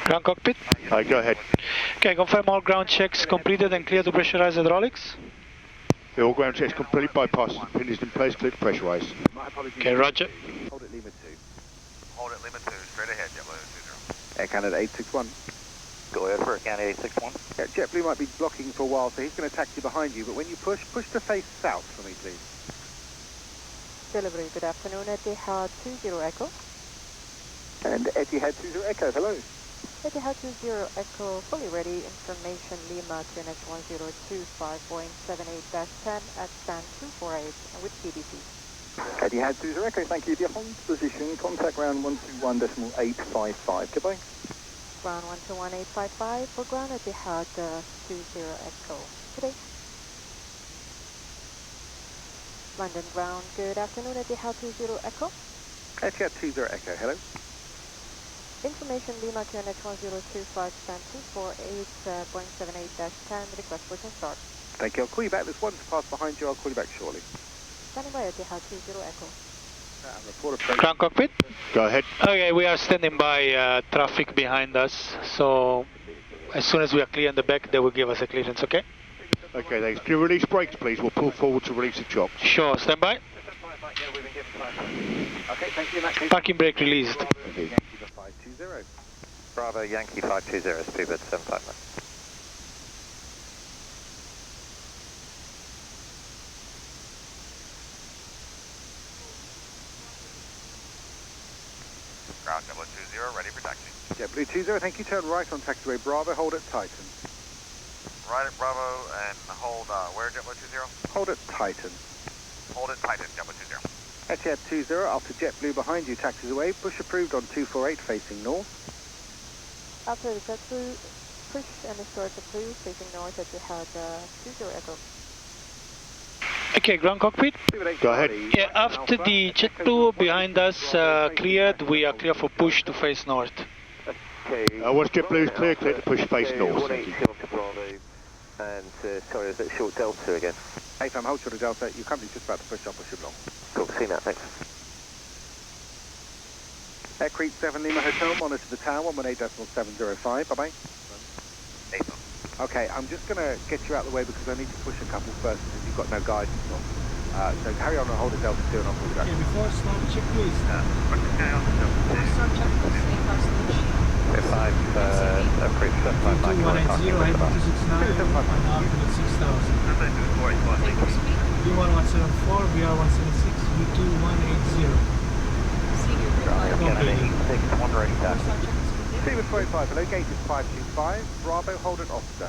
Ground cockpit. Alright, go ahead. Okay, confirm all ground checks completed and clear to pressurize hydraulics. Yeah, all ground checks complete, bypass pin is in place, clear to pressurize. Okay, roger. Hold it Lima 2. Hold it Lima 2, straight ahead, JetBlue 20. Air Canada 861. Go ahead for Air Canada 861. Yeah, JetBlue might be blocking for a while, so he's going to taxi behind you, but when you push to face south for me, please. Delivery, good afternoon, Etihad 20 Echo. And Etihad 20 Echo, hello. Etihad 20 Echo, fully ready, information Lima QNH 1025, Boeing 78-10 at stand 248 with CDC. Etihad 20 Echo, thank you. Your Honda position, contact ground 121.855, goodbye. Ground 121.855 for ground Etihad 20 Echo. Today. London ground, good afternoon, Etihad 20 Echo. Etihad 20 Echo, hello. Information Lima QNH 1025, stand 248, Boeing 78-10, request push and start. Thank you, I'll call you back. There's one to pass behind you, I'll call you back shortly. Standing by Etihad 20 Echo. Ground cockpit. Go ahead. Okay, we are standing by traffic behind us, so as soon as we are clear in the back, they will give us a clearance, okay? Okay, thanks. Can you release brakes, please? We'll pull forward to release the chocks. Sure, stand by. Okay, thank you in that case. Parking brake released. Yankee 520. Bravo Yankee 520, speedbird 759. Ground JetBlue 20, ready for taxi. JetBlue 20, thank you. Turn right on taxiway Bravo, hold at Titan. Right at Bravo and hold, where JetBlue 20? Hold at Titan. Hold it Titan, JetBlue 20. Etihad 20, after JetBlue behind you, taxis away. Push approved on 248 facing north. After the JetBlue, push and restore to blue facing north Etihad 20 Echo. Okay, ground cockpit. Go ahead. Yeah, after the JetBlue behind us cleared, we are clear for push to face north. Okay. Once JetBlue is clear, clear to push face north. Thank you. And sorry, is it short Delta again? AFAM, hold short of Delta. Your company's just about to push up or should long. Cool, see that, thanks. Air Crete 7 Lima Hotel, monitor the tower, 118.705, bye-bye. Okay, I'm just going to get you out of the way because I need to push a couple first because you've got no guidance on. So carry on and hold it Delta 2 and I'll call you back. Okay, before start check please. Okay, on Start check, stay fast. 5, Crete 755, 2180, head 269, 1 hour, 6000. V1174, VR176, V2180. Seaman 45, hello, gate is 525, Bravo, hold at Oscar.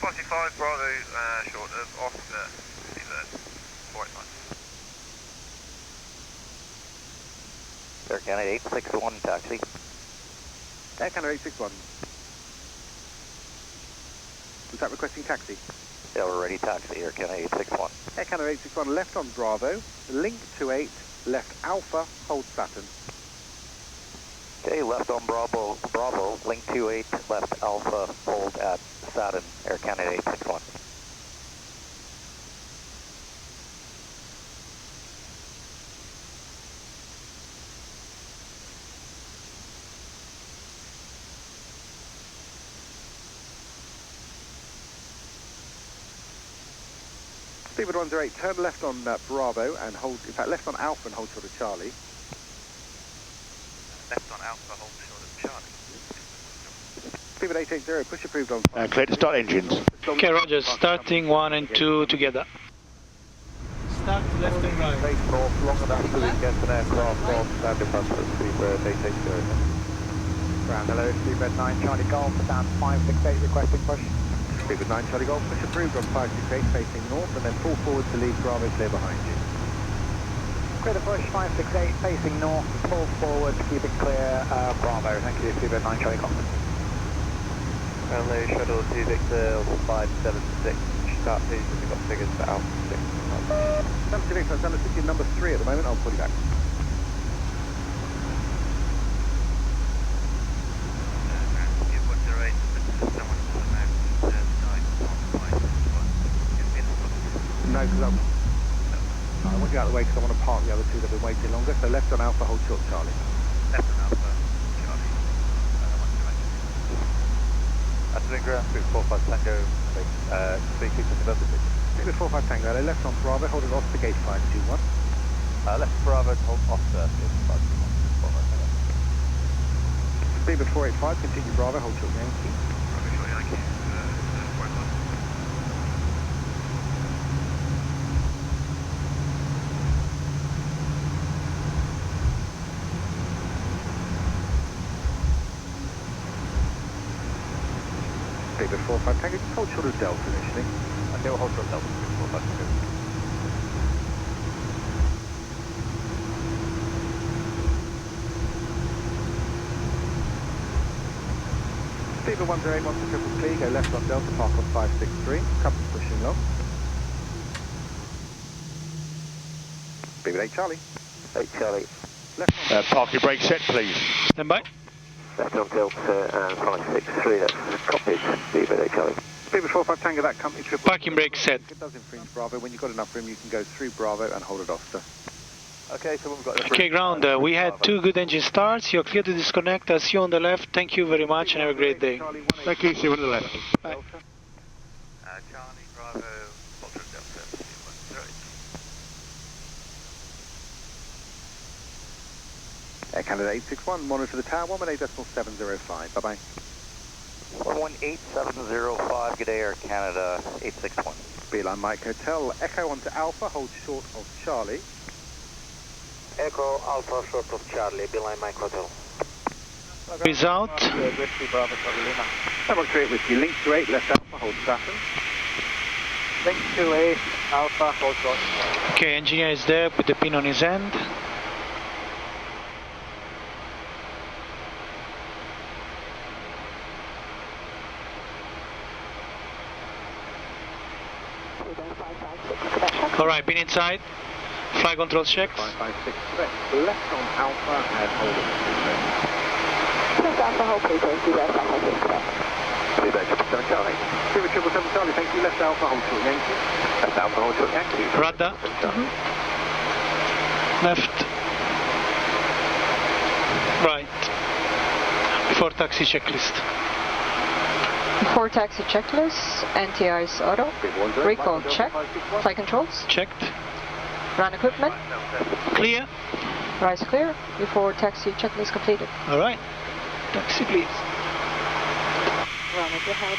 45, Bravo, short of Oscar, seabird, 45. Air Canada 861, taxi. Air Canada 861. Was that requesting taxi? Yeah, we're ready, taxi, Air Canada 861. Air Canada 861, left on Bravo, link 28, left Alpha, hold Saturn. Okay, left on Bravo, link 28, left Alpha, hold at Saturn, Air Canada 861. Speedbird 108, turn left on Bravo and hold, in fact left on Alpha and hold short of Charlie. Left on Alpha, hold short of Charlie. Speedbird 880, push approved on 5. Clear to start engines. Okay, roger, starting 1 and 2 together. Start left and right. Face north, long enough so we can get an aircraft on standing bus for Speedbird 880. Ground, hello, Speedbird 9, Charlie Golf, stand 568, requesting push. Speedbird 9, Charlie Golf, push approved on 568 facing north and then pull forward to leave Bravo clear behind you. Clear the push, 568 facing north, pull forward, keep it clear, Bravo, thank you, Speedbird 9, Charlie Golf. Hello, shuttle to Victor 576, start please, we've got figures for Alpha 6. Number 2 Victor, I'm sitting number 3 at the moment, I'll call you back. No, because I want you out of the way because I want to park the other two that have been waiting longer. So left on Alpha, hold short Charlie. Left on Alpha, Charlie. Attending ground, 45 Tango, vacating above the pitch. 45 Tango, left on Bravo, hold it off to gate 521. Left Bravo, hold off to gate 521. Speedbird 485, continue Bravo, hold short Yankee. Bravo short Yankee, Speedbird 45 Tango, just hold short of Delta initially. Okay, we'll hold short of Delta, 45 Tango. Speedbird 108, 1 for triple T, go left on Delta, park on 563, compass pushing long. Speedbird 8 Charlie. 8 Charlie. Left on Parking brake set, please. Stand by. Left on Delta and 563, that's Cockpit, Speedbird 8 Charlie. Speedbird 45 Tango, that company triple. Parking brake set. It does infringe Bravo. When you've got enough room, you can go through Bravo and hold it off, sir. Okay, so we've got the Okay, ground. We had 2 good engine starts. You're clear to disconnect. I'll see you on the left. Thank you very much and have a great day. Thank you, see you on the left. Bye. Charlie, Bravo, Foxtrot Delta, 108. Air Canada 861, monitor the tower, 118.705, bye-bye. 118.705, good day, Air Canada 861. Beeline Mike Hotel, Echo onto Alpha, hold short of Charlie. Echo Alpha short of Charlie, Beeline Mike Hotel. Is out. Whiskey Bravo Charlie Lima. Number 38 Whiskey, link to 8, left Alpha, hold Saturn. Link to 8, Alpha, hold short. Okay, engineer is there. Put the pin on his end. Alright, pin inside. Flight control checked. 556, left on Alpha and hold it. Left Alpha, hold please, left Alpha, Speedbird 777 Charlie. Speedbird 777 Charlie, thank you. Left Alpha, hold short Yankee. Left Alpha, hold short Yankee. Radar. Left. Right. Before taxi checklist. Before taxi checklist, anti-ice auto, recall check, flight controls, Checked. ground equipment, Clear. rise clear, before taxi checklist completed. Alright. Taxi please. Ground Etihad,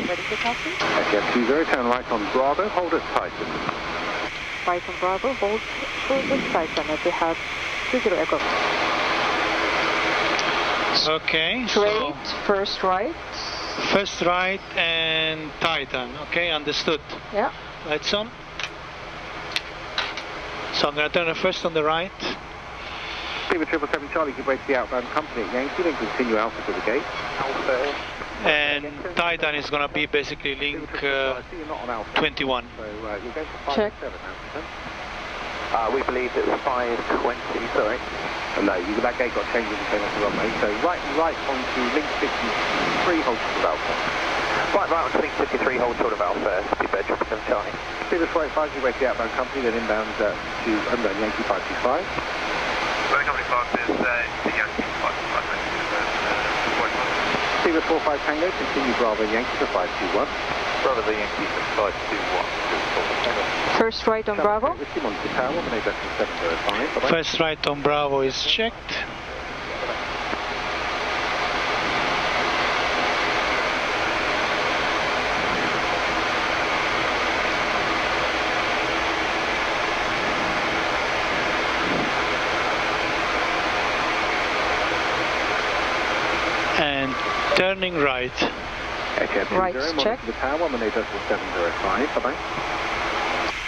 ready for taxi. FM 20, turn right on Bravo, hold at Titan. Right on Bravo, hold short of Titan, Etihad 20 Echo. Okay. Straight, first right. First right and Titan. Okay, understood. Yeah. Lights on. So I'm going to turn it first on the right. Speedbird 777 Charlie, give way to the outbound company at Yankee, then continue Alpha to the gate. Alpha. And Titan is going to be basically link 21. So you're going for 5 Check. 7 now, We believe it was 520, sorry. no, that gate got changed when you came off the runway. So right onto link 53, hold short of Alpha. Right onto link 53, hold short of Alpha, Speedbird 777 Charlie. Speedbird 485, give way to the outbound company, then inbound to Yankee 525. Boeing company 5 is Yankee 525. Speedbird 45 Tango, continue Bravo Yankee to 521. Bravo the Yankee for 521. First right on Bravo. Whiskey Monster Tower, 118.705. First right on Bravo is checked. And turning right. Right, check. The tower, 118.705. Bye-bye.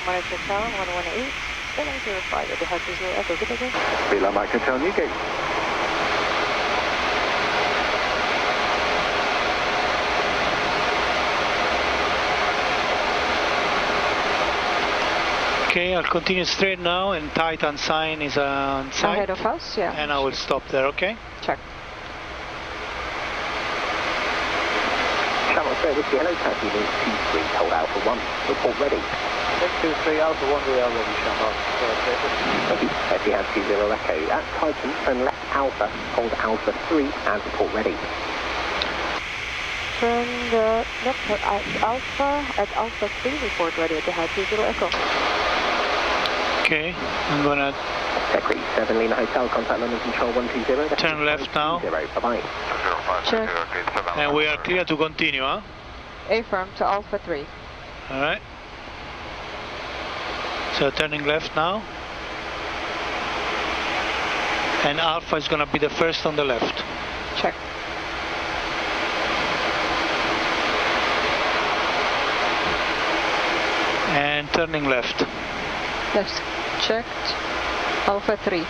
Monitor tower, 118, 705, Etihad 20 Echo, good again. Beeline Mike Hotel, Newgate. Okay, I'll continue straight now and Titan sign is on site. Ahead of us, yeah. And I will stop there, okay? Check. Channel service, yellow taxi, link 23, hold Alpha 1. Report ready. Link 23, Alpha 1, we are ready, Shamrock. Etihad 20 Echo. At Titan, turn left Alpha, hold Alpha 3 and report ready. turn the left at Alpha 3, report ready at Etihad 20 Echo. Okay, I'm gonna Secretary 7 Lima Hotel, contact London Control 120. turn left now. Bye-bye. Check. And we are clear to continue, huh? Affirm to Alpha 3. Alright. So turning left now. And Alpha is gonna be the first on the left. Check. And turning left. Left checked. Alpha 3.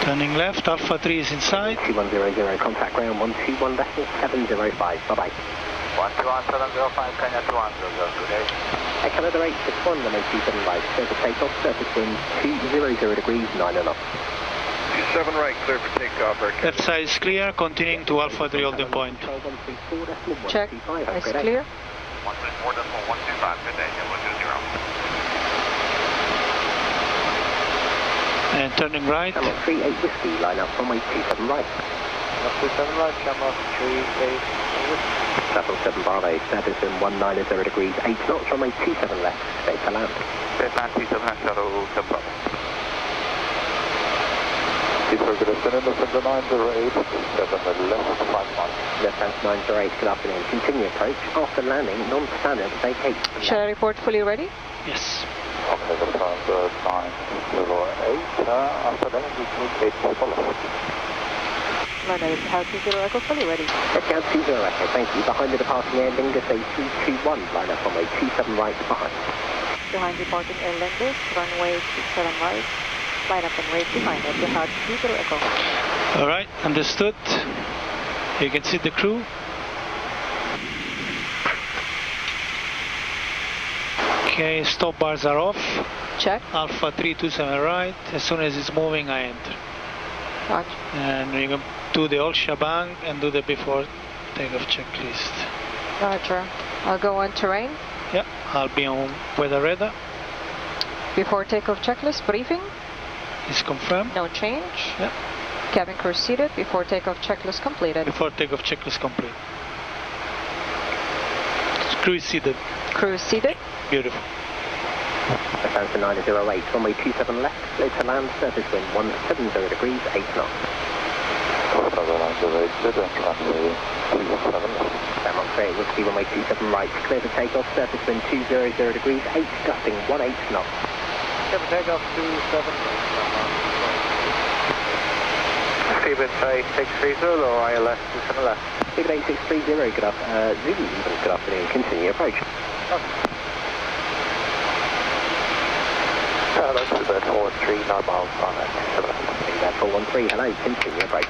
Turning left, Alpha 3 is inside. 2100, contact ground 121.705. Bye-bye. 121.705, Kenya 2100, good day. Canada 861, runway 27 right, clear for takeoff, surface wind 200 degrees, 9 and up. 27 right, clear for takeoff. Left side is clear, continuing to Alpha 3 holding point. Check. It's clear. 134.125, good day, 120. And turning right. Camera 38 whiskey, line up runway 27 right. 27 right, camera 38. Shuttle 7 Bravo, surface wind 190 degrees, 8 knots, runway 27 left, stay to land. Stay to land, 27 left, shuttle 7 Bravo. Heathrow, good afternoon, Lufthansa 908, 7 left, 5 knots. Lufthansa 908, good afternoon, continue approach, after landing, non-standard, vacate. Shall I report fully ready? Yes. Okay, Lufthansa 908, after landing, we move 8 to follow. Runway Etihad 20 Echo fully ready. Etihad 20 Echo, thank you. Behind the departing Air Lingus A321, line up runway 27 right behind. Behind departing Air Lingus, runway 27 right. Line up and wait behind Etihad 20 Echo. Alright, understood. You can see the crew. Okay, stop bars are off. Check. Alpha 327 right. As soon as it's moving, I enter. Roger. And we're going to do the whole shebang and do the before takeoff checklist. Roger. I'll go on terrain. Yeah, I'll be on weather radar. Before takeoff checklist, briefing. Is confirmed. No change. Yeah. Cabin crew seated. Before takeoff checklist completed. Before takeoff checklist complete. Crew is seated. Crew seated. Beautiful. Lufthansa 908, runway 27 left, clear to land, surface wind 170 degrees, 8 knots. Lufthansa 908, runway 27 left. Denmark 38, whiskey, runway 27 right, clear to takeoff, surface wind 200 degrees, 8, gusting 18 knots. Clear for takeoff 27. Seabed 8630 or ILS 27 left. Seabed 8630, good afternoon, Zulu, good afternoon, continue approach. Hello, Seabed 413, 9 miles on at 7 left. Seabed 413, hello, continue approach.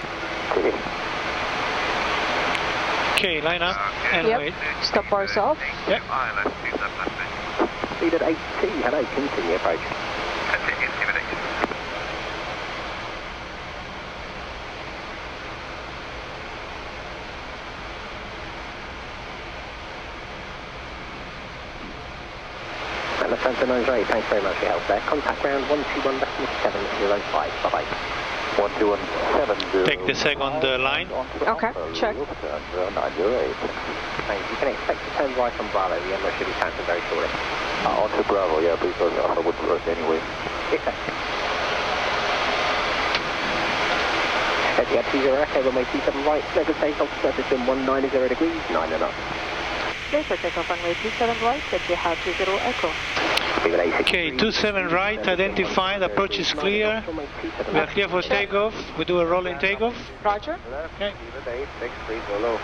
Okay, line up and Yep. wait. Stop bars off. Yep. ILS 27 left. Seabed 82, hello, continue approach. Continue, Seabed 82. Lufthansa 908, thanks very much for your help there. Contact ground 121.705, bye-bye. 121.705. Take the second line. Okay, check. 908. Thanks. You can expect to turn right on Bravo. The Emirates should be taken very shortly. Onto Bravo, yeah, because I wouldn't work anyway. Yes, sir. Etihad 20 Echo, runway 27 right, clear to takeoff, surface wind 190 degrees, 9 and up. Clear for takeoff runway 27 right, Etihad 20 Echo. Okay, 27 right, identified, approach is clear. We are clear for takeoff. We do a rolling takeoff. Roger. Okay. Seabed 8630.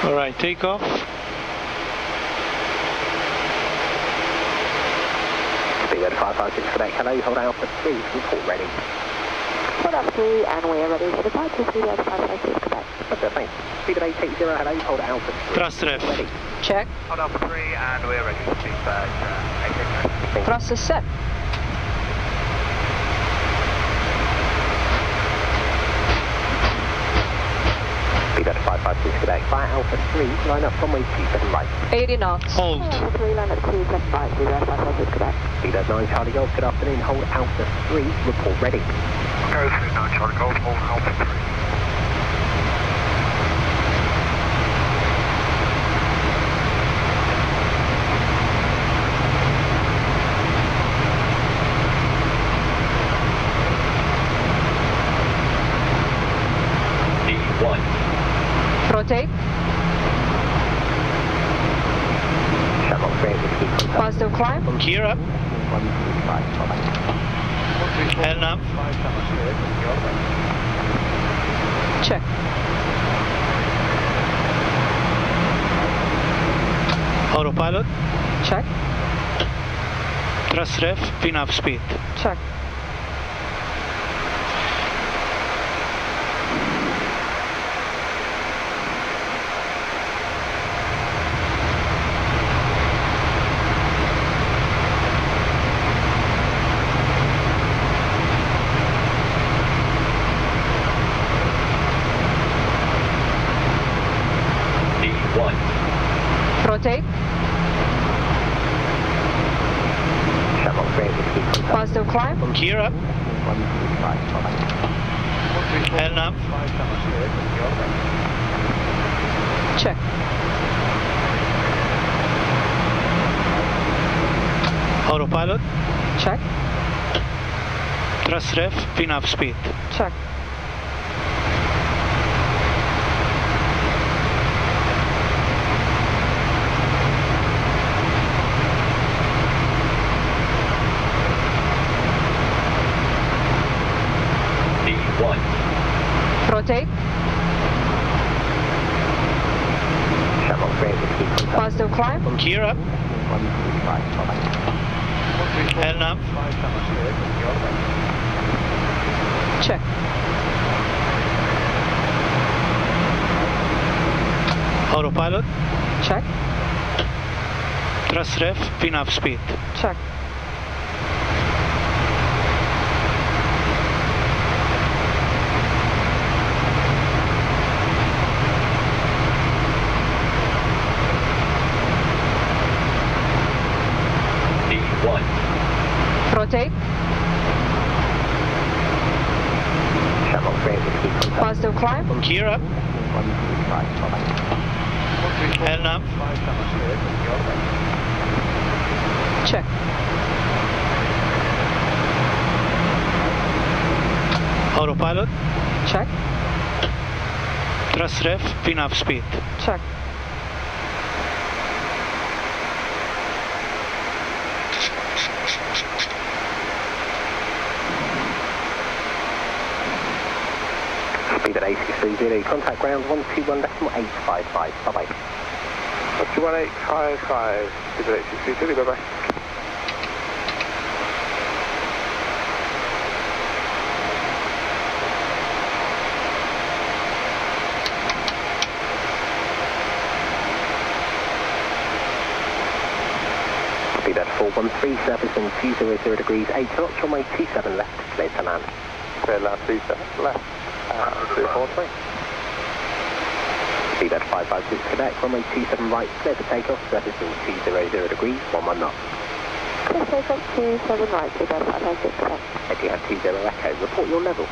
Alright, takeoff. Seabed 556 Quebec, hello, hold Alpha 3, report ready. Hold up 3 and we are ready for departure. Seabed 556 Quebec. Okay, thanks. Seabed 880, hello, hold Alpha 3. Thrust ref. Ready. Check. Hold up 3 and we're ready to feedback. Thrust is set. Seabed 556 556 Quebec, via Alpha 3, line up runway 27 right. 80 knots. Hold. Alpha 3, line up 27 right, 0556 Quebec. Speed 9 Charlie Golf, good afternoon, hold Alpha 3, report ready. Go 39 Charlie Golf, hold Alpha 3. Rotate. Shamrock 3, Positive climb. Gear up. 135, bye-bye. Hell up. Check. Autopilot. Check. Thrust ref. VNAV speed. Check. Rotate. Shamrock 3, Positive climb. Gear up. 135, bye-bye. Hell up. Check. Autopilot. Check. Thrust ref. VNAV speed. Check. Rotate. Shamrock 3, Positive climb. Gear up. 135, bye-bye. Hell up. Check. Autopilot. Check. Thrust ref. VNAV speed. Check. Rotate. Shamrock 3, Positive climb. Gear up. 135, bye-bye. Hell up. Check. Autopilot. Check. Thrust ref. VNAV speed. Check. Speed at 8630, contact ground 121.855, bye-bye. 121.855, speed at 8630, bye-bye. Speed at 413, surfacing 200 degrees, 8 knots, runway 27 left, clear to land. Clear land 27 left. 243. Speed at 556 Quebec, runway 27 right, clear for takeoff, surfacing 200 degrees, 11 knots. Clear takeoff 27 right, Etihad 556 Quebec. Etihad 20 Echo, report your level.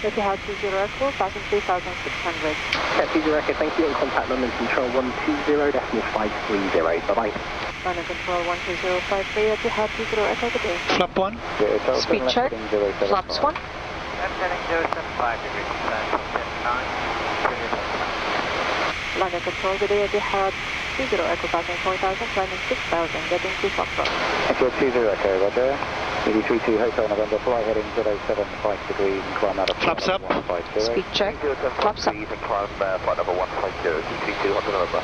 Etihad 20 Echo, passing 3,600. Etihad 20 Echo, thank you, and contact London Control 120.530, bye-bye. London Control 12053, Etihad 20 Echo, good day. Flap 1. Speed check. Flaps 1. Heading 075 degrees, London Control, good day, Etihad 20 Echo, passing 4,000, climbing 6,000, getting to Foxtrot. Echo 20 Echo, roger. 32 Hotel November, fly heading 075 degrees and climb out of Flaps up. 150. Speed check. Flaps up. And climb flight number 150, 22 Hotel November.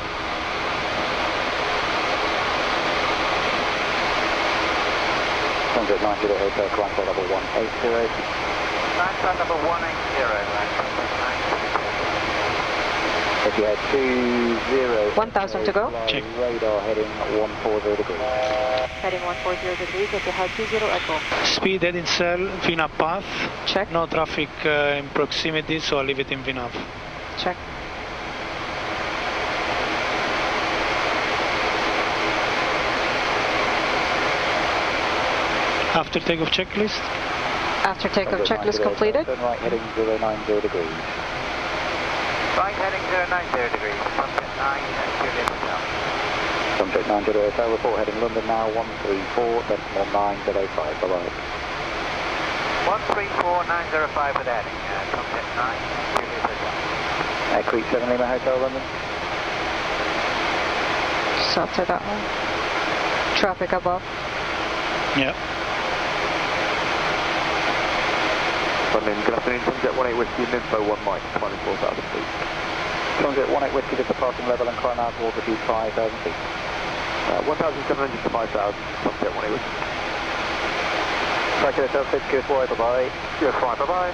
Contact 90 Hotel, climb flight level 180. Climb flight number 180, If you had 20... 1,000 to go. Check. Radar heading 140 degrees. Heading 140 degrees, Etihad 20 Echo. Speed heading cell. VNAV path. Check. No traffic in proximity, so I'll leave it in VNAV. Check. After takeoff checklist. After takeoff checklist completed. Turn right heading 090 degrees. Right heading 090 degrees, subject 9, Juliet Hotel. Subject 9 Juliet Hotel, report heading London now, 134.905, bye-bye. 134.905 with heading, subject 9, Juliet Hotel. Creek 7 Lima Hotel, London. After that one. Traffic above. Yeah. London, good afternoon, Sunjet 18 Whiskey, info 1 Mike, climbing 4,000 feet. Sunjet 18 Whiskey, just departing level and climb out towards the 5,000 feet. 1,700 to 5,000, Sunjet 18 Whiskey. Thank you, Hotel 6, QS4, bye-bye. QS5, bye-bye.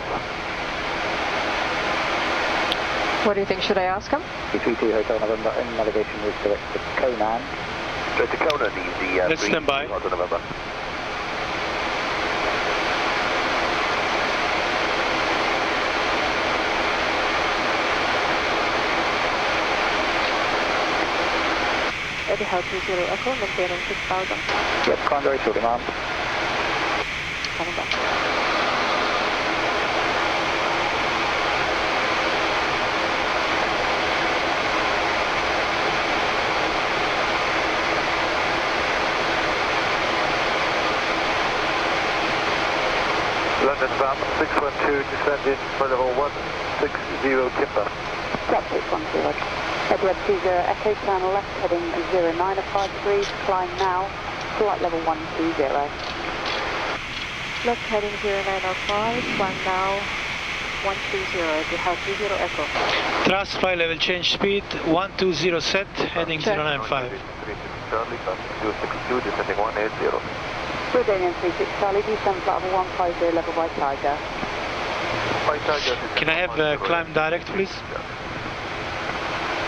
What do you think should I ask him? 332 Hotel November, in navigation route direct to Conan. Straight to Kona needs the Let's stand by. Hotel November. Etihad 20 Echo, maintaining 6,000. Yep, climb very shortly, ma'am. Coming back. London Vam 612, descend in for level 160 timber. Stop 610. Etihad 20 Echo, turn left heading 095 degrees, climb now, flight level 120. Left heading 0905, climb now 120, Etihad 20 Echo. Thrust flight level change speed 120 set, heading Check. 095. Charlie, 262, descending 180. Brazilian 36 Charlie, descend flight level 150, level by Tiger. Can I have climb direct, please?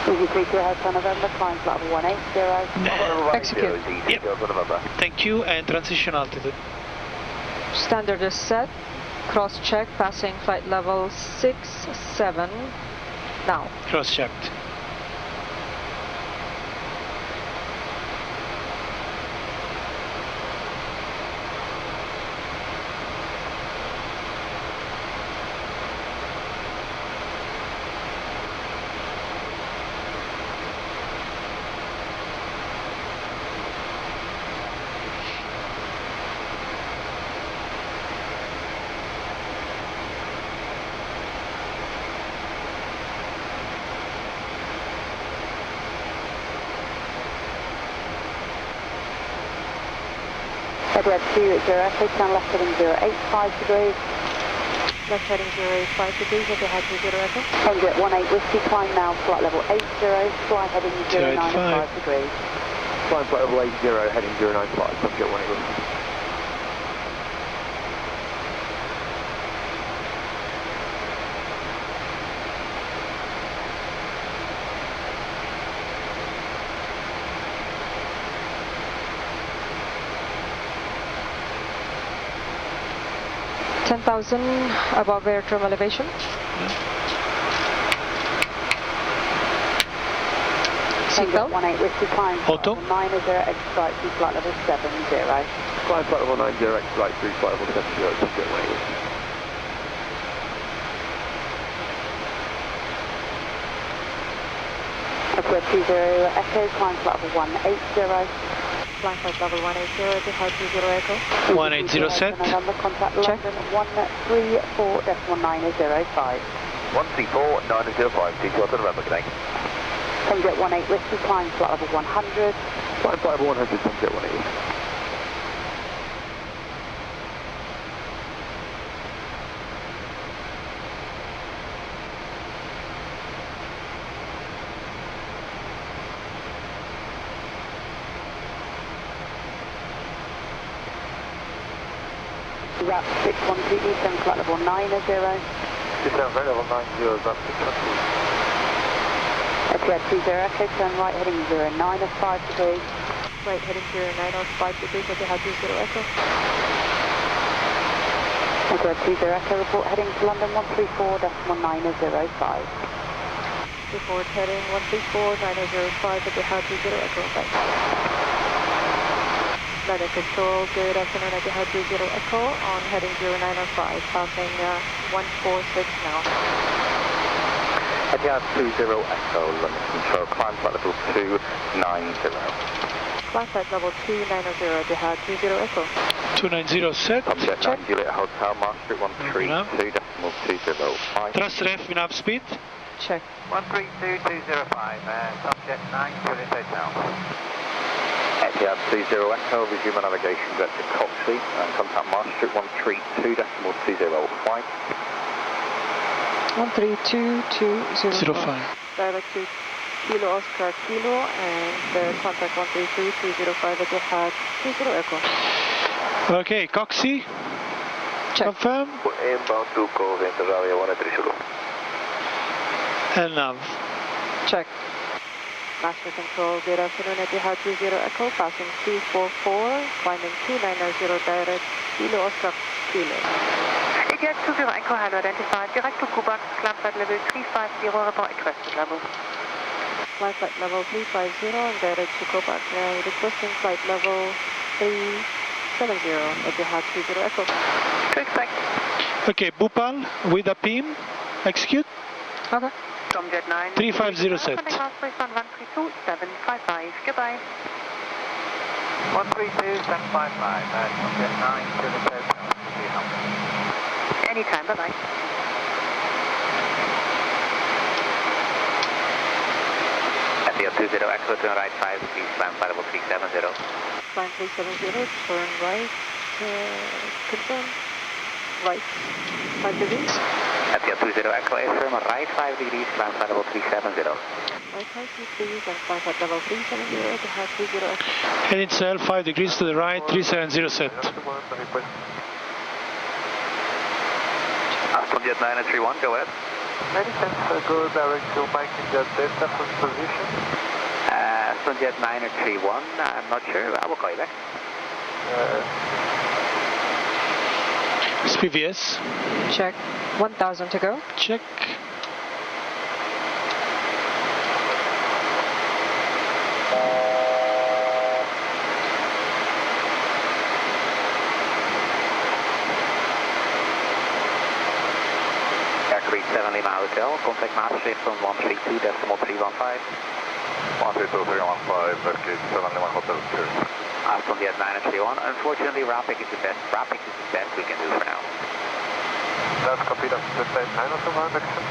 Easy 32 Hotel November, climb flight level 180. Execute. Yep. Thank you, and transition altitude. Standard is set. Cross check, passing flight level 67. Now. Cross checked. Edward 20 Echo, turn left heading 085 degrees. Left heading 085 degrees, Etihad 20 Echo. Sunjet 18 Whiskey, climb now, flight level 80, fly heading 095 degrees. Climb flight level 80, heading 095, Sunjet 18 Whiskey. Above airtrim elevation. Seatbelt. 18 Whiskey, climb. Auto. 90, exit flight through flight level 70. Climb flight level 90, exit flight through flight level 70, Sunjet 18 Whiskey. Edward 20 Echo, climb flight level 180. Flying flight level 180, Etihad 20 Echo. 180 set. November, contact London 134.905. 134.905, T2 Hotel November, good night. Sunjet 18 Whiskey, climb flight level 100. Climb flight level 100, Sunjet 18 Whiskey. Wrap 612, descend flight level 90. Descend flight level 90, Wrap 612. Etihad 20 Echo, turn right heading 095 degrees. Right heading 095 degrees, Etihad 20 Echo. Etihad 20 Echo, report heading to London 134.905. Report heading 134.905, Etihad 20 Echo, bye. Weather Control, good afternoon, Etihad 20 Echo on heading 0905, passing 146 now. Etihad 20 Echo, London Control, climb flight level 290. Climb flight level 290, Etihad 20 Echo. 290 set. Object 9 Juliet Hotel, Maastricht 132.5. Thrust ref enough speed. Check. 132205, subject 9 Juliet Hotel. Etihad 20 Echo, resume navigation direct to Cockpit and contact Maastricht 132.205. 132.205. 05. Direct to Kilo Oscar Kilo and contact 132.205 Etihad 20 Echo. Okay, Coxie. Check. Confirm. Inbound to call Interralia 130. And nav. Check. Master Control, good afternoon, Etihad 20 Echo, passing 344, climbing 2990 direct, Kilo Oscar Kilo. Etihad 20 Echo, hello, identified, direct to Kubax, climb flight level 350, report requested level. Climb flight level 350 and direct to Kubax, requesting flight level 370, Etihad 20 Echo. To expect. Okay, Bhopal with a PIM. Execute. Okay. From Jet 9. 350 set. 132.755. Goodbye. 132755, from Jet 9 Juliet Hotel. Anytime, bye-bye. Etihad 20 Echo, turn right 5 degrees, climb flight level 370. Climb 370, turn right, confirm, right, 5 degrees. Etihad 20 Echo, affirm right 5 degrees, climb flight level 370. Right 5 degrees and climb at level 370, Etihad 20 Echo. Head itself 5 degrees to the right, 370 set. Aston Jet 931, go ahead. Many thanks, go direct to Mike in Jet Delta for position. Aston Jet 931, I'm not sure, I will call you back. SPVS. Check. 1000 to go. Check. Aircraft 7 Lima Hotel, contact Maastricht on 132.315. 132.315, Aircraft 7 Lima Hotel, cheers. Aston Jet 931, unfortunately Rapid is the best we can do for now. That's copy, that's the same time of the one, excellent.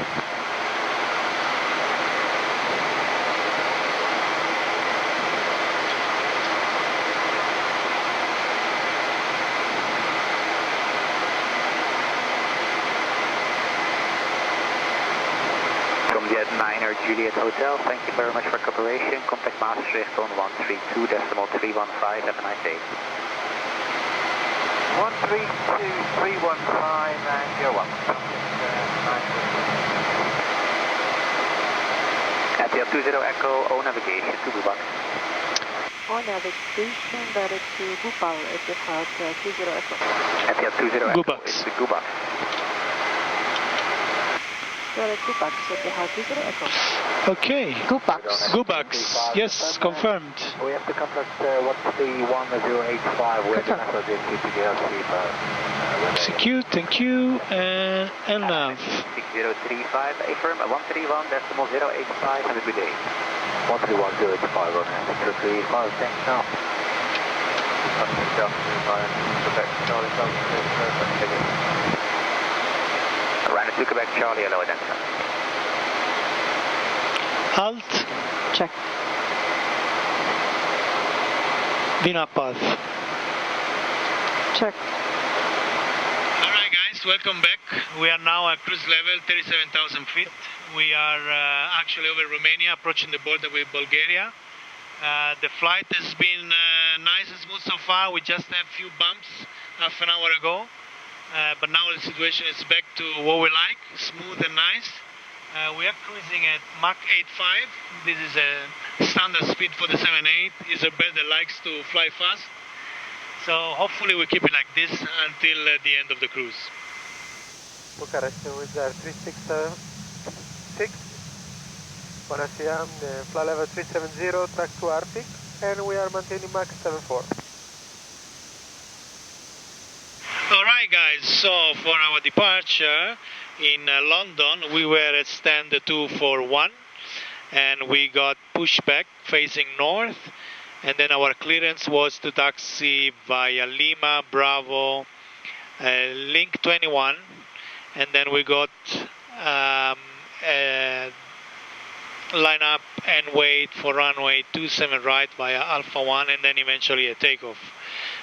From Jet 9er Juliet Hotel, thank you very much for cooperation. Contact Maastricht on 132.315. Have a nice day. 132.315 and you're welcome. Etihad 20 Echo, O navigation to Dubai. On navigation direct to Bhopal, Etihad 20 Echo. Etihad 20 Echo, Gubax. it's the Gubax. Direct Kubax, Etihad 20 Echo. Okay. Kubax. Gubax. Yes, confirmed. We have to contact 131.085 with the method in TPDLC. Execute, thank you. And nav. 6035, affirm 131.085, have a good day. 131.085 on 6035, thanks now. Ryder to Quebec Charlie, hello, identify. Halt. Check. VNAV path. Check. Alright guys, welcome back. We are now at cruise level 37,000 feet. We are actually over Romania, approaching the border with Bulgaria. The flight has been nice and smooth so far. We just had a few bumps half an hour ago. But now the situation is back to what we like, smooth and nice. We are cruising at Mach 8.5. This is a standard speed for the 7.8. It's a bird that likes to fly fast. So hopefully we keep it like this until the end of the cruise. Bucharest with 3676. Buenos flight level 370, track to Arctic, and we are maintaining Mach 7.4. So for our departure in London, we were at stand 241 and we got pushed back facing north, and then our clearance was to taxi via Lima Bravo Link 21, and then we got line up and wait for runway 27 right via Alpha 1, and then eventually a takeoff.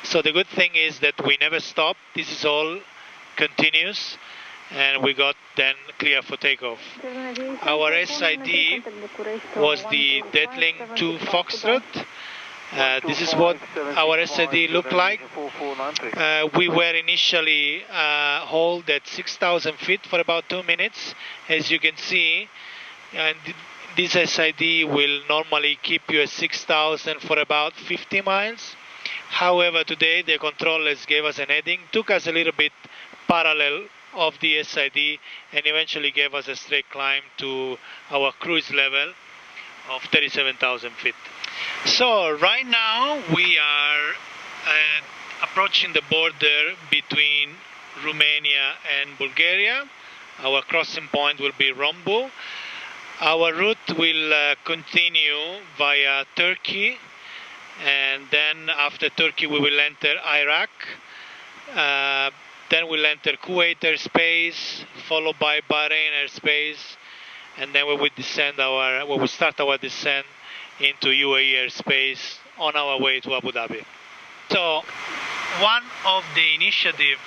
So the good thing is that we never stopped. This is all continuous, and we got then clear for takeoff. Our SID was the Deadling 2 Foxtrot. This is what our SID looked like. We were initially hauled at 6,000 feet for about 2 minutes, as you can see, and this SID will normally keep you at 6,000 for about 50 miles. However, today the controllers gave us an heading, took us a little bit parallel of the SID, and eventually gave us a straight climb to our cruise level of 37,000 feet. So right now we are approaching the border between Romania and Bulgaria. Our crossing point will be Rombu. Our route will continue via Turkey, and then after Turkey we will enter Iraq. Then we'll enter Kuwait airspace, followed by Bahrain airspace, and then we will start our descent into UAE airspace on our way to Abu Dhabi. So one of the initiatives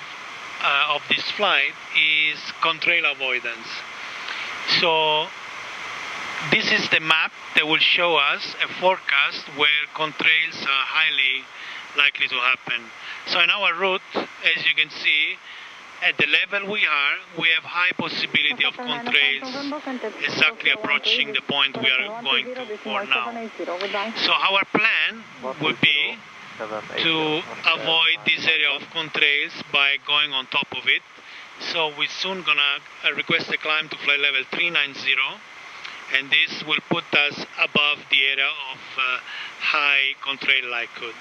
of this flight is contrail avoidance. So this is the map that will show us a forecast where contrails are highly likely to happen. So in our route, as you can see, at the level we have high possibility of contrails exactly approaching the point we are going to for now. So our plan would be to avoid this area of contrails by going on top of it. So we're soon gonna request a climb to flight level 390, and this will put us above the area of high contrail likelihood.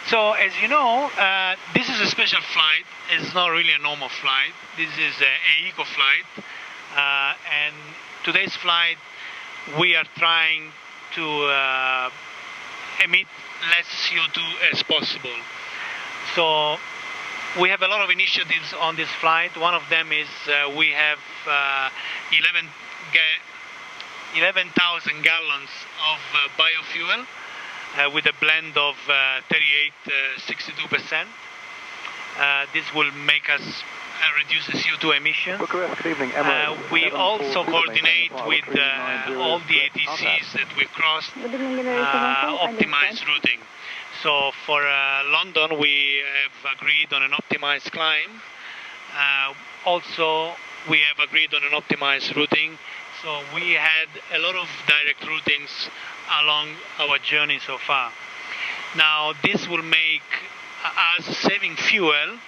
So as you know, this is a special flight. It's not really a normal flight. This is a eco flight, and today's flight we are trying to emit less CO2 as possible. So we have a lot of initiatives on this flight. One of them is we have 11,000 gallons of biofuel with a blend of 62%. This will make us reduce the CO2 emissions. We also coordinate with all the ATCs that we crossed, optimized routing. So for London, we have agreed on an optimized climb. Also, we have agreed on an optimized routing. So we had a lot of direct routings along our journey so far. Now this will make us saving fuel,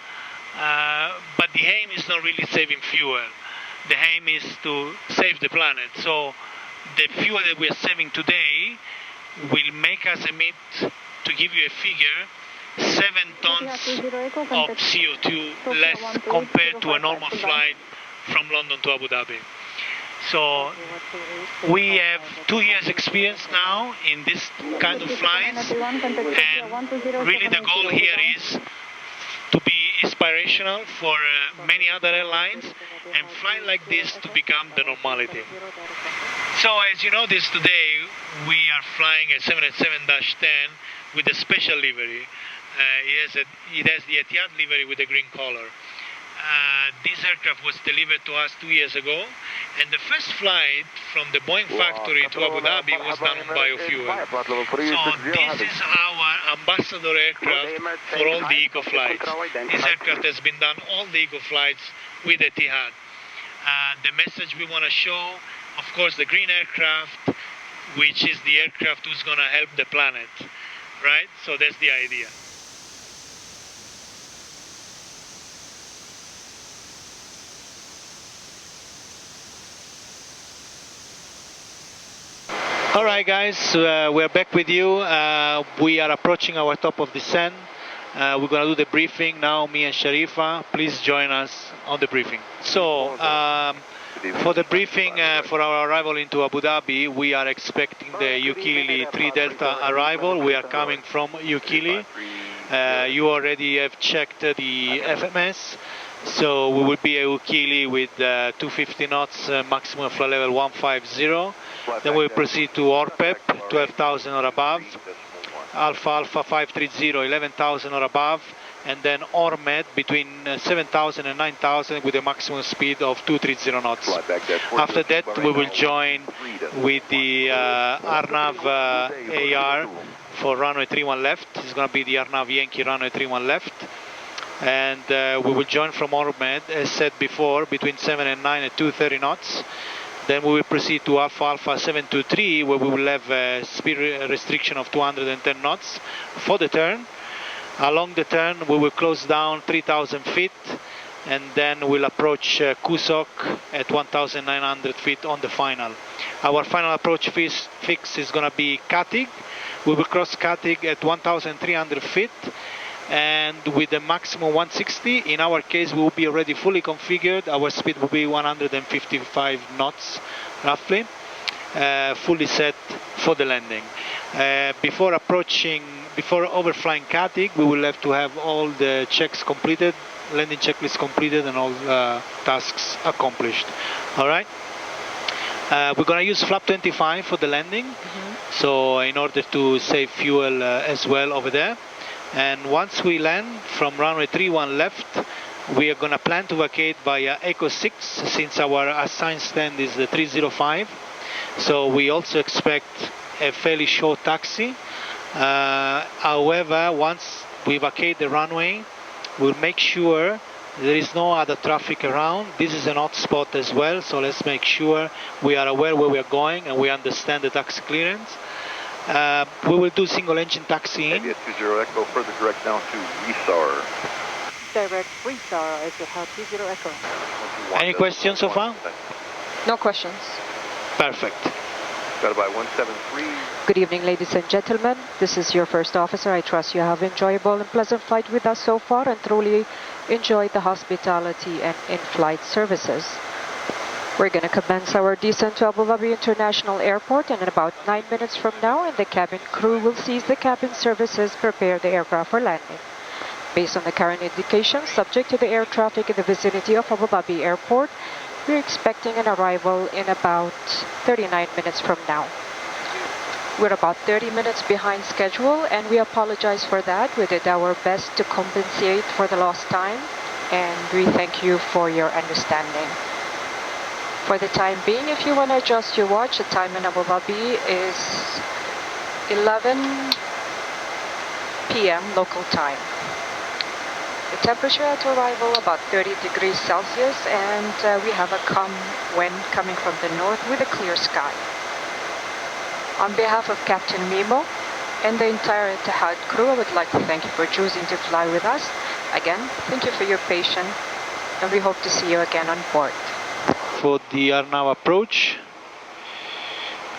but the aim is not really saving fuel. The aim is to save the planet. So the fuel that we are saving today will make us emit, to give you a figure, 7 tons of CO2 less compared to a normal flight from London to Abu Dhabi. So we have 2 years experience now in this kind of flights, and really the goal here is to be inspirational for many other airlines and fly like this to become the normality. So as you notice today, we are flying a 787-10 with a special livery. It has the Etihad livery with a green color. This aircraft was delivered to us 2 years ago, and the first flight from the Boeing factory to Abu Dhabi was done on biofuel. So this is our ambassador aircraft for all the eco flights. This aircraft has been done all the eco flights with Etihad. The message we want to show, of course, the green aircraft, which is the aircraft who's going to help the planet, right? So that's the idea. Alright guys, we're back with you. We are approaching our top of descent. We're going to do the briefing now, me and Sharifa. Please join us on the briefing. So, for the briefing for our arrival into Abu Dhabi, we are expecting the Ukili 3 Delta arrival. We are coming from Ukili. You already have checked the FMS. So we will be at Ukili with 250 knots, maximum flight level 150. Then we'll proceed to Orpep, 12,000 or above. Alpha Alpha 530, 11,000 or above, and then Ormed between 7,000 and 9,000 with a maximum speed of 230 knots. After that, we will join with the Arnav AR for runway 31 left. It's going to be the Arnav Yankee runway 31 left. And we will join from Ormed, as said before, between 7 and 9 at 230 knots. Then we will proceed to Alpha Alpha 723, where we will have a speed restriction of 210 knots for the turn. Along the turn, we will close down 3,000 feet, and then we'll approach Kusok at 1,900 feet on the final. Our final approach fix is going to be Katig. We will cross Katig at 1,300 feet. And with the maximum 160, in our case we will be already fully configured. Our speed will be 155 knots roughly, fully set for the landing. Before overflying Katig, we will have to have all the checks completed, landing checklist completed, and all tasks accomplished. All right. We're going to use flap 25 for the landing, so in order to save fuel as well over there. And once we land from runway 31 left, we are going to plan to vacate via Echo 6, since our assigned stand is the 305. So we also expect a fairly short taxi. However, once we vacate the runway, we'll make sure there is no other traffic around. This is an hot spot as well, so let's make sure we are aware where we are going and we understand the taxi clearance. We will do single engine taxi in. India 20 Echo, further direct down to Resar. Direct Resar, Etihad 20 Echo. Any questions so far? No questions. Perfect. Got by 173. Good evening, ladies and gentlemen. This is your first officer. I trust you have enjoyable and pleasant flight with us so far and truly enjoyed the hospitality and in-flight services. We're going to commence our descent to Abu Dhabi International Airport, and in about 9 minutes from now, and the cabin crew will cease the cabin services, prepare the aircraft for landing. Based on the current indications, subject to the air traffic in the vicinity of Abu Dhabi Airport, we're expecting an arrival in about 39 minutes from now. We're about 30 minutes behind schedule, and we apologize for that. We did our best to compensate for the lost time, and we thank you for your understanding. For the time being, if you want to adjust your watch, the time in Abu Dhabi is 11 p.m. local time. The temperature at arrival about 30 degrees Celsius, and we have a calm wind coming from the north with a clear sky. On behalf of Captain Mimo and the entire Etihad crew, I would like to thank you for choosing to fly with us. Again, thank you for your patience, and we hope to see you again on board. For the Arnav approach,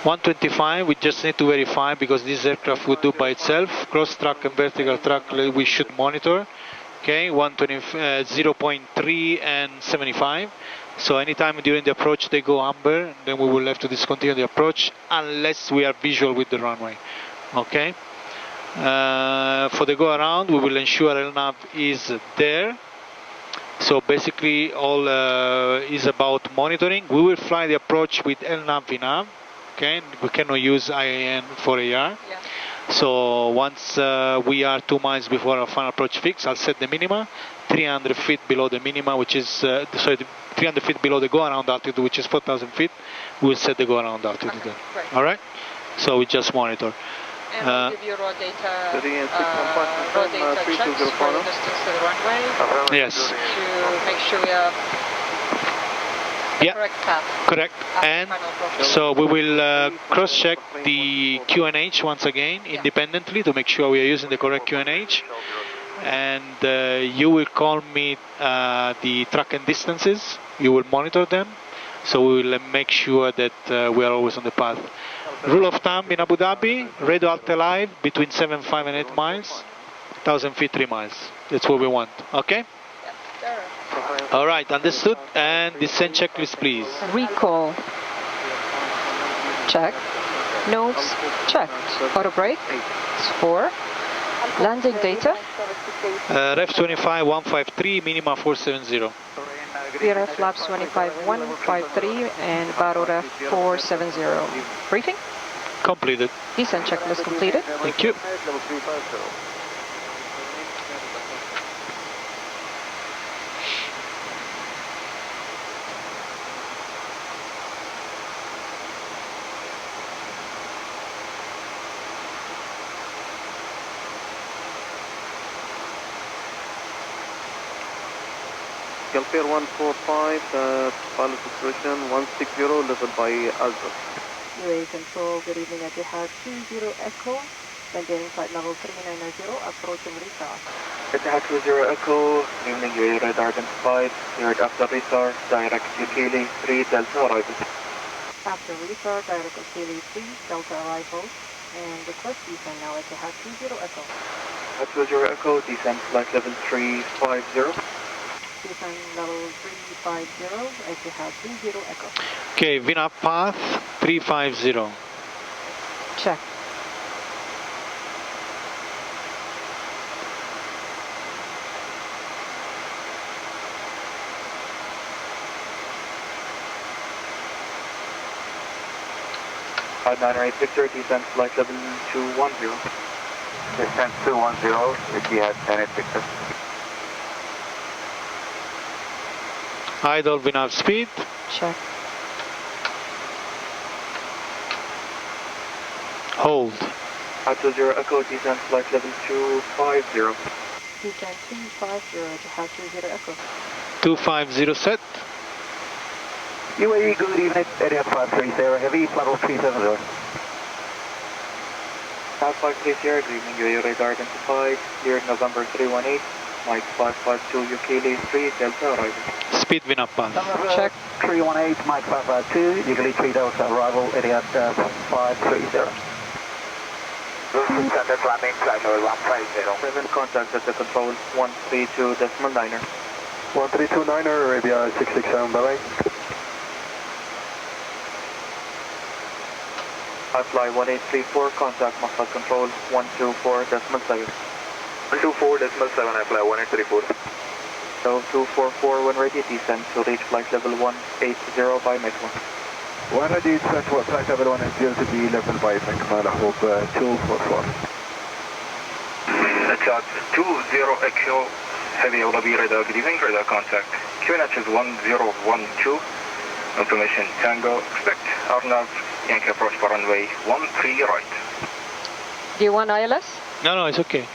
125, we just need to verify because this aircraft would do by itself. Cross track and vertical track we should monitor. Okay, 0.3 and 75. So anytime during the approach they go amber, then we will have to discontinue the approach unless we are visual with the runway. Okay. For the go around, we will ensure LNAV is there. So basically all is about monitoring. We will fly the approach with LNAV VNAV. Okay, we cannot use IAN for AR. Yeah. So once we are 2 miles before our final approach fix, I'll set the minima, 300 feet below the minima, which is, 300 feet below the go-around altitude, which is 4,000 feet, we'll set the go-around altitude there. Right. Alright? So we just monitor. And we'll give you raw data checks for the distance to the runway. Yes. To make sure we have the correct path. Correct. And so we will cross-check the QNH once again independently to make sure we are using the correct QNH. And you will call me the track and distances. You will monitor them. So we will make sure that we are always on the path. Rule of thumb in Abu Dhabi, radio Alta Live between 7.5 and 8 miles. 1,000 feet, 3 miles. That's what we want. Okay? All right, understood. And descent checklist, please. Recall. Check. Nose checked. Auto brake. It's 4. Landing data. Ref 25 153, minima 470. VRF flaps 25 153 and Baro ref 470. Briefing. Completed. Descent checklist completed. Thank you. Calpair 145, pilot description 160, level by Alpha. UAE Control, good evening, Etihad 20 Echo, maintaining flight level 3990, approaching restart. Etihad 20 Echo, evening UAE radar identified, cleared after restart, direct Ukili 3 Delta arrival. After restart, direct Ukili 3 Delta arrival, and request descent now Etihad 20 Echo. Etihad 20 Echo, descent flight level 350. Descent level 350, Etihad 20 Echo. Okay, VNAV path 350. Check. High 908 Victor, descent flight level 210. Descent 210, Etihad 908 Victor. Idle VNAV speed. Check. Hold. Etihad 20 Echo, descent flight level 250. Descent 250, Etihad 20 Echo. 250 set. UAE, good evening, Etihad 530, heavy, level 370. Etihad 530, good evening, UAE radar identified, cleared November 318, Mike 552, Ukili 3, Delta arrival. Speed VNAV path. Check. 318, Mike 552, Ukili 3 Delta arrival, Etihad 530. Standard landing, flight level 150. 7 contact at the control, 132.9er. 132.9er, Arabia 667, bye-bye. Fly 1834, contact Mustang control 124.7. 124.7, I fly 1834. So 244 when ready, descent to reach flight level 180 by Mach 1. When ready, descent to flight level 180 to be level by Mach 1, I hope 244. Etihad 20 Echo, heavy Abu Dhabi radar, good evening, radar contact. QNH is 1012, information Tango, expect RNAV Yankee approach for runway 13 right. Do you want ILS? No, it's okay.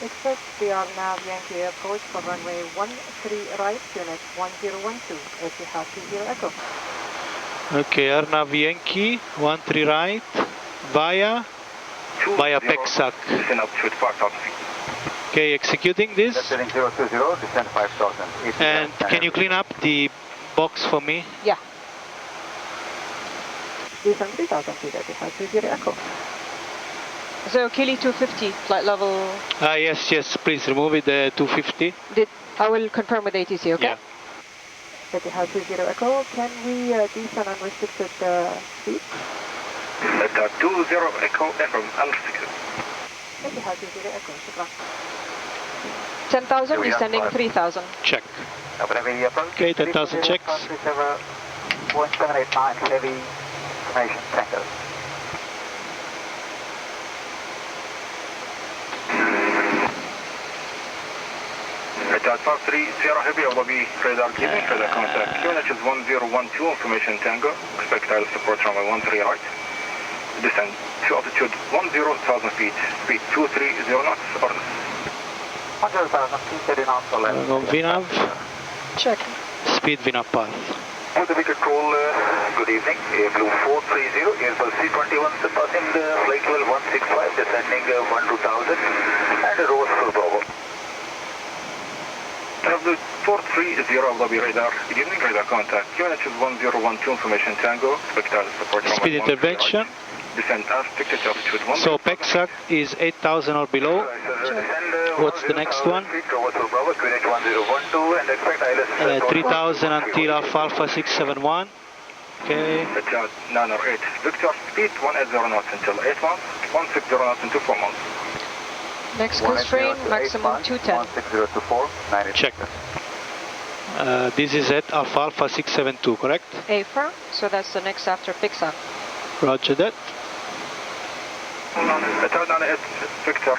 Expect the RNAV Yankee approach for runway 13 right, QNH 1012, Etihad 20 Echo. Okay, RNAV Yankee 13 right via PEXAC. Descend altitude 5,000 feet. Okay, executing this. Descending 020, descend 5,000. And can you clean up the box for me? Yeah. Descent 3,000 feet, Etihad 20 Echo. So Kili 250, flight level. Yes, please remove it, 250. I will confirm with ATC, okay? Yeah. Etihad 20 Echo, can we descend unrestricted speed? Etihad 20 Echo, from unrestricted. Etihad 20 Echo, shukran. 10,000, descending 3,000. Check. Okay, 10,000 checks. 1789, heavy information tango. Etihad 530 heavy Abu Dhabi radar, keeping radar contact. QNH is 1012, information tango. Expect ILS support runway 13 right. Descend to altitude 10,000 feet, speed 230 knots, orders. 100,000 feet, 30 knots, or less. VNAV. Check. Speed VNAV path. Abu Dhabi control, good evening. Blue 430, Airbus C21 surpassing flight level 165, descending 12,000, and Rose for Bravo. Blue 430 Abu Dhabi radar, good evening, radar contact. QNH is 1012, information Tango, expect ILS support runway Speed intervention. Descend as detected altitude 1. So PEXAC is 8,000 or below. What's the next one? 3000 until Alpha 671. Okay. Niner 8. Victor, speed 180 knots until 8 miles, 160 knots into 4 miles. Next constraint, maximum 210. 16024. Check. This is at Alpha 672, correct? Affirm, so that's the next after Pixar. Roger that. Etihad 98, Victor,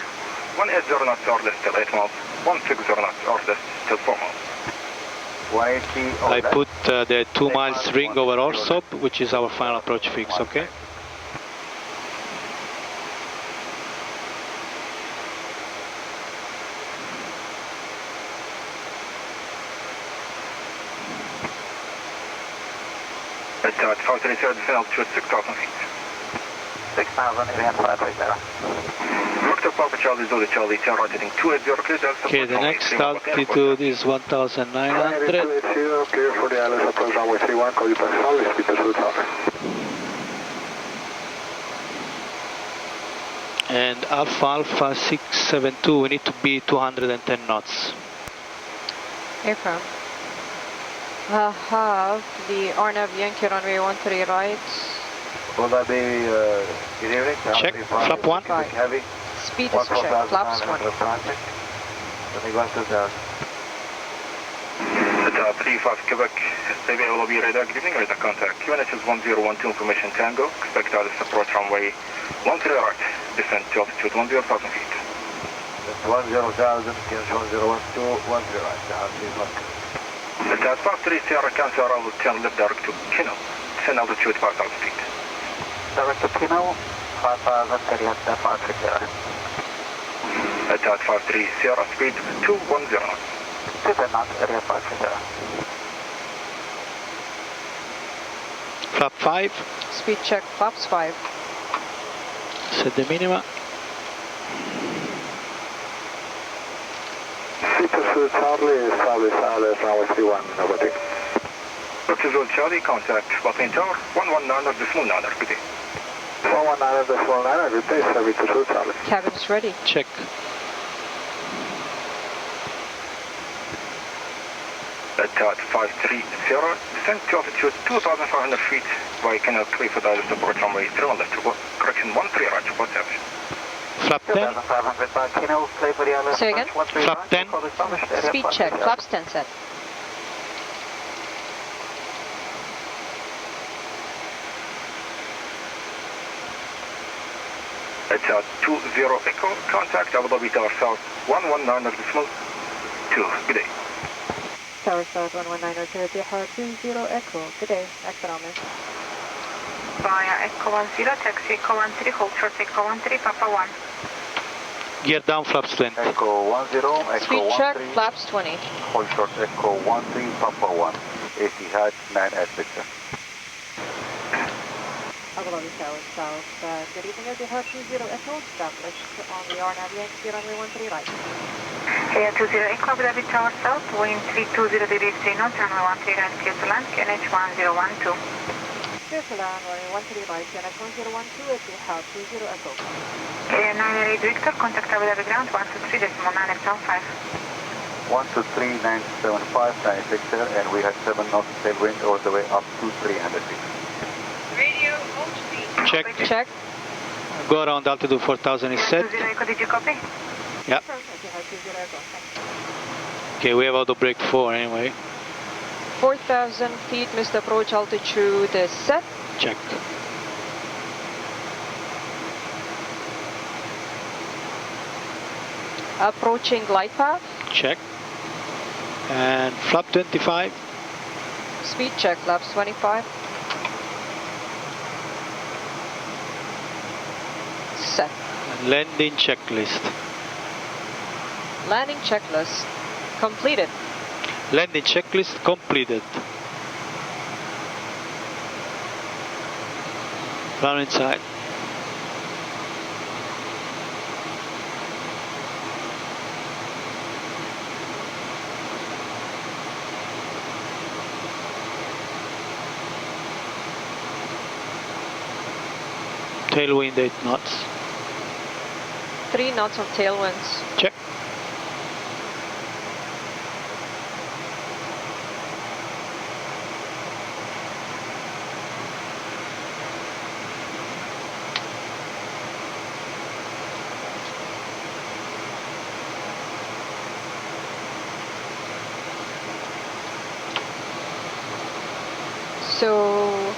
180 knots or less till 8 miles, 160 knots or less till 4 miles. 180 I put the 2 miles ring over Orsop, which is our final approach fix, okay? Etihad 530, descend altitude 6,000 feet. 6,000, event 530. Victor Papa Charlie Zulu Charlie 10, rotating 280, clear to Okay, the next altitude is 1900. Clear for the islands, approach runway 31, call you back solid, speed to Zulu Tower. And Alpha 672, we need to be 210 knots. Affirm. I have the Arnav Yankee runway 13 right. Will that be good evening? Check, flap 1. Heavy. Speed is checked, flaps 1. Let me go to the Etihad 35 Quebec, maybe will be radar, good evening, radar contact. QNH is 1012 information Tango, expect Alice approach runway 13 right, descent to altitude 10,000 feet. 10,000, QNH 1012, 13 right, Etihad 53 Sierra Cancer, I will turn left direct to Kino, descend altitude 5,000 feet. Direct to Kino, 5,000, left 530. Etihad 53 Sierra, speed 210 knots. 210 knots, area 530. Flap 5. Speed check, flaps 5. Set the minima. Charlie, runway 31, nobody. Dr. Zul Charlie, contact Buckley Tower, 119 decimal 9, good day. 119 decimal 9, good day, service to Zul Charlie. Cabin's ready. Check. Etihad 530, descent to altitude 2,500 feet by Canal 3 for Dallas approach runway 31 left, correction 13 right, report service. Flap 10. 2,500 by Kino, play for the island. Say again? Flap 10. Speed check, flaps 10 set. Etihad 20 Echo, contact Abu Dhabi Tower South 119 decimal 2, good day. Tower South 119 Etihad 20 Echo. Good day, economic. Via Echo 10, taxi Echo 13, hold short Echo 13, Papa 1. Gear down, flaps 20. Echo 10, Echo Speed check, 13, flaps 20. hold short Echo 13, Papa 1, Etihad 9 at Victor. Abu Dhabi Tower South. Good evening, Etihad 20 Echo. Established on the Arnav Yankee runway 13 right. Air 20 Echo, Abu Dhabi Tower South, wind 320 degrees 3 knots, runway 13 right, clear to land, QNH 1012. Clear to land, runway 13 right, QNH 1012, Etihad 20 Echo. Air 98 Victor, contact Abu Dhabi ground 123 decimal 9 5. 123, 975, 96 there, and we had 7 knots tailwind all the way up to 300 feet. Radio, hold speed. Check. Check. Go around altitude 4000 is set. 20 Echo, did you copy? Yeah. Etihad 20 Echo. Okay, we have auto brake 4 anyway. 4,000 feet, missed approach altitude is set. Check. Approaching glide path. Check. And flap 25. Speed check, flaps 25. Set. And landing checklist. Landing checklist completed. Landing checklist completed. Run inside. Tailwind 8 knots. 3 knots of tailwinds. Check. So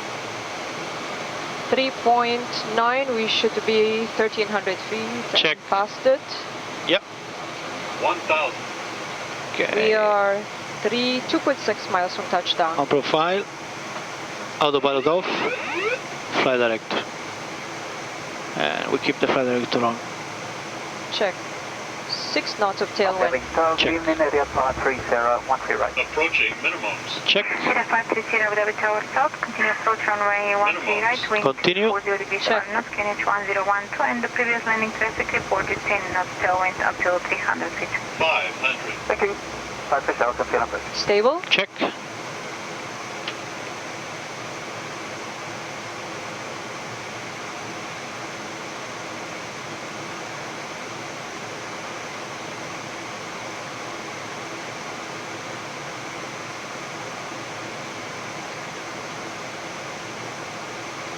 3.9, we should be 1300 feet. Check. Past it. Yep. 1000. Okay. We are 2.6 miles from touchdown. On profile. Autopilot off. Fly director. And we keep the fly director on. Check. 6 knots of tailwind. Check. Approaching minimums. Check. Heathrow 530 Abu Dhabi Tower South, continue approach runway 13 right, wind Continue. 40 degrees Check. north, KNH 1012, and the previous landing traffic reported 10 knots tailwind up to 300 feet. 500. Thank you. 560, feel up. Stable. Check.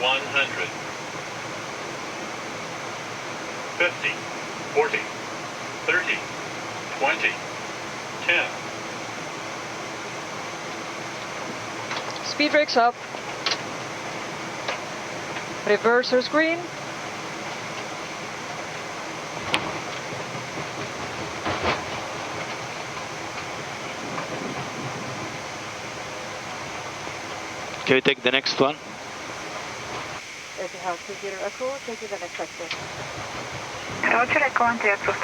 One 100. 50. 40. 30. 20. 10. Speed brakes up. Reversers green. Can we take the next one? Etihad 20 Echo, taking the next sector. Roger, Echo 13 approved.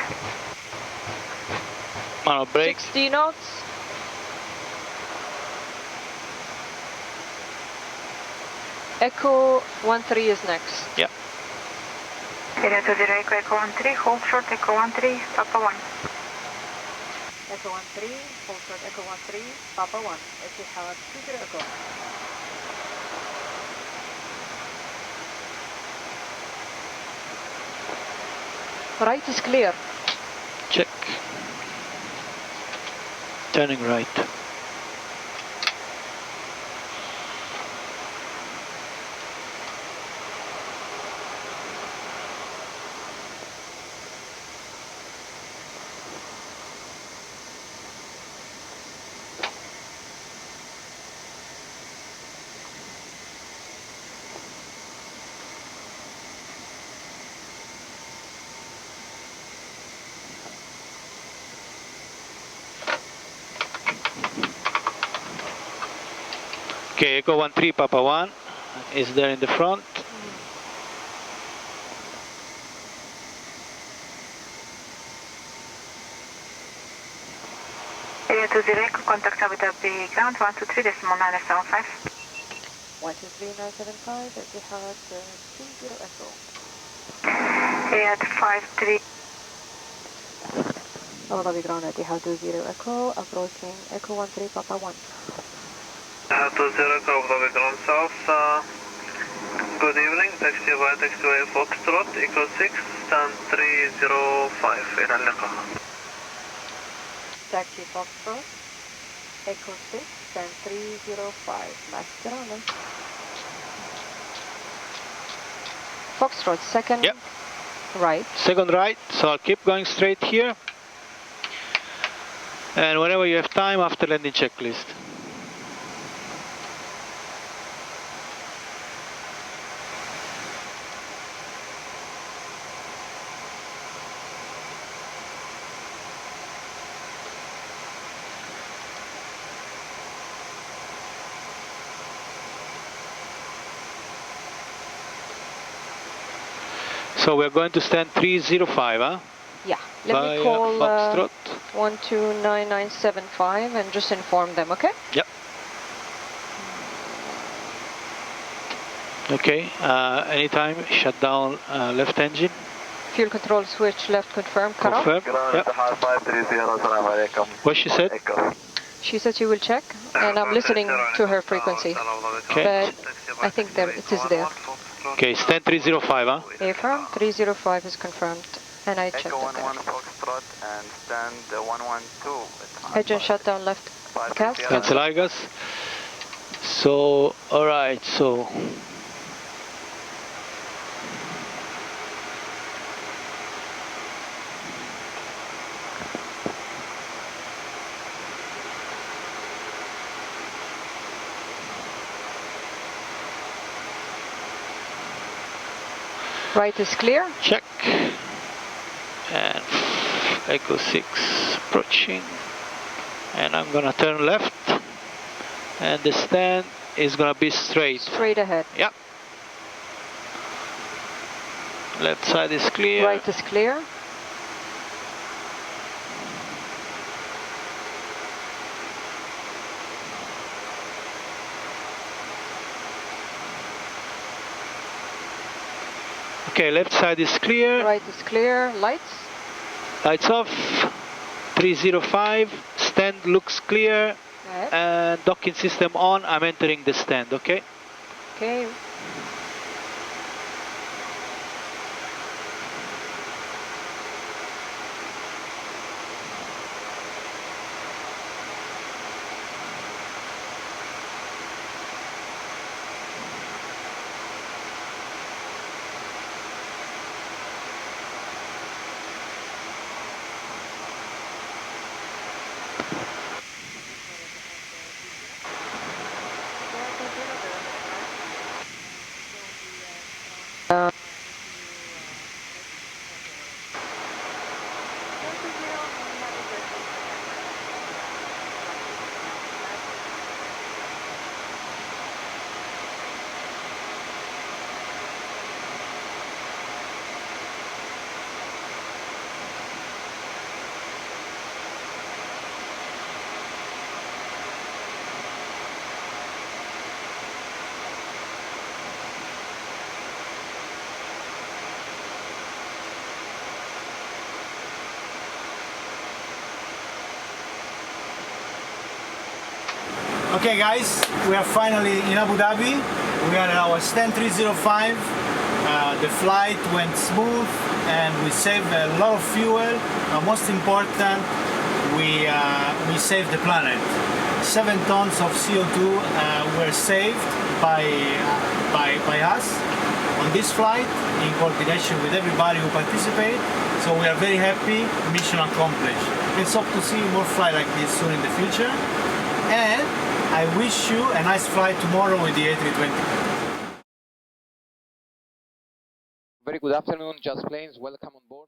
On brakes. 60 knots. Echo 13 is next. Yeah. Heathrow 20 Echo, Echo 13, hold short, Echo 13, Papa 1. Echo 13, hold short, Echo 13, Papa 1. Etihad 20 Echo. Right is clear. Check. Turning right. Okay, Echo 13 Papa 1 is there in the front. Heathrow 20 Echo, contact Abu Dhabi ground 123.975. 123.975, Etihad 20 Echo. Heathrow 53. Abu Dhabi ground, Etihad 20 Echo, approaching Echo 13 Papa 1. 20 Echo, Abu Dhabi ground south. Good evening, taxiway Foxtrot, Echo 6, stand 305, إلى اللقاء. Taxi Foxtrot, Echo 6, stand 305, master on. Foxtrot, second Yep. right. Second right, so I'll keep going straight here. And whenever you have time after landing checklist. So we're going to stand 305, huh? Yeah, let me Via call Foxtrot. 129975 and just inform them, okay? Yep. Okay, anytime, shut down left engine. Fuel control switch left confirm, cut off. Confirm. Yep. What she said? She said she will check, and I'm listening to her frequency. Okay. But I think there it is there. Okay, stand 305, huh? Affirm, 305 is confirmed, and I checked it there. Foxtrot and stand 112. Engine shutdown left cast. Cancel IGAS. So, alright, so. Right is clear. Check. And Echo 6 approaching. And I'm gonna turn left. And the stand is gonna be straight. Straight ahead. Yep. Left side is clear. Right is clear. Okay, left side is clear. Right is clear. Lights. Lights off. 305. Stand looks clear. Ahead. And docking system on. I'm entering the stand, okay? Okay. Okay guys, we are finally in Abu Dhabi. We are at our stand 305. The flight went smooth and we saved a lot of fuel. Most important, we saved the planet. 7 tons of CO2 were saved by us on this flight in coordination with everybody who participated. So we are very happy, mission accomplished. Let's hope to see more flights like this soon in the future. And I wish you a nice flight tomorrow with the A320. Very good afternoon, Just Planes. Welcome on board.